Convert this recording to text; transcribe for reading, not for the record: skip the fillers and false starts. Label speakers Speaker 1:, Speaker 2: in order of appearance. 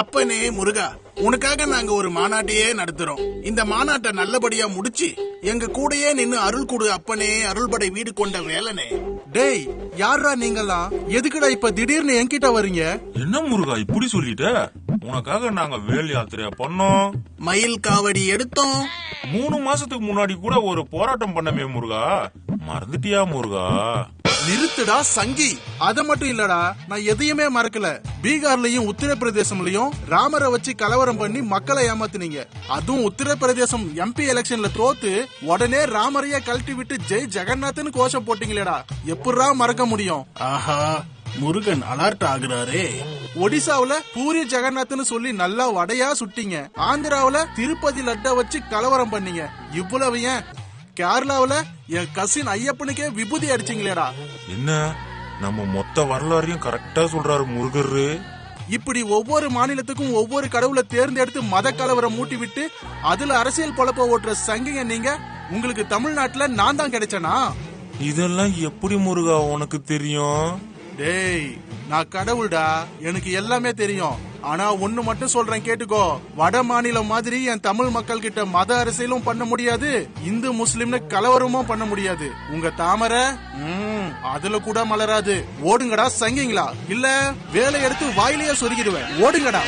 Speaker 1: அப்பனே முருகா, உனக்காக நாங்க ஒரு மாநாட்டையே நடத்துறோம். இந்த மாநாட்டை நல்லபடியா முடிச்சு எங்க கூடயே நின்னு அருள் கொடு அப்பனே, அருள்படை வீடு கொண்ட வேலனே.
Speaker 2: டேய், யாரா நீங்கலாம்? எதுக்குடா இப்ப திடீர்னு என்கிட்ட வரீங்க?
Speaker 3: என்ன முருகா இப்படி சொல்லிட்ட? உனக்காக நாங்க வேல் யாத்திரையா பண்ணோம்,
Speaker 1: மயில் காவடி எடுத்தோம்.
Speaker 3: 3 மாசத்துக்கு முன்னாடி கூட ஒரு போராட்டம் பண்ணமே முருகா, மறந்துட்டியா முருகா?
Speaker 2: நிறுத்துடா சங்கி. அத மட்டும் இல்லடா, நான் எதையுமே மறக்கல. பீகார்லயும் உத்தரப்பிரதேசம்லயும் ராமரை வச்சு கலவரம் பண்ணி மக்களை ஏமாத்துனீங்க. அதுவும் உத்தரப்பிரதேசம் MP எலெக்ஷன்ல தோத்து உடனே ராமரைய கழட்டி விட்டு ஜெய் ஜெகநாத்னு கோஷம் போட்டீங்களேடா, எப்படா மறக்க முடியும்?
Speaker 1: ஆஹா, முருகன் அலர்ட் ஆகுறாரே.
Speaker 2: ஒடிசாவுல பூரி ஜெகநாத்னு சொல்லி நல்லா வடையா சுட்டீங்க. ஆந்திராவுல திருப்பதி லட்ட வச்சு கலவரம் பண்ணீங்க. இவ்வளவு ஏன் கேரளாவுல என் கசின் ஐயப்பனுக்கே விபூதி அடிச்சீங்களேடா.
Speaker 3: என்ன நம்ம மொத்த வரலாறையும் கரெக்டா சொல்றாரு முருகரு.
Speaker 2: இப்படி ஒவ்வொரு மாநிலத்துக்கும் ஒவ்வொரு கடவுளை தேர்ந்தெடுத்து மத கலவரம் மூட்டி விட்டு அதுல அரசியல் பொழப்ப ஓட்டுற சங்கிங்க நீங்க. உங்களுக்கு தமிழ்நாட்டுல நான் தான் கிடைச்சனா?
Speaker 3: இதெல்லாம் எப்படி முருகா உனக்கு தெரியும்?
Speaker 2: டேய், நான் கடவுள்டா, எனக்கு எல்லாமே தெரியும். ஆனா ஒண்ணு மட்டும் சொல்றேன் கேட்டுக்கோ. வட மாநிலம் மாதிரி என் தமிழ் மக்கள் கிட்ட மத அரசியலும் பண்ண முடியாது, இந்து முஸ்லிம்னு கலவரமும் பண்ண முடியாது. உங்க தாமரை அதுல கூட மலராது. ஓடுங்கடா சங்கிங்களா, இல்ல வேலை எடுத்து வாயிலேயே சொருகிடுவேன். ஓடுங்கடா.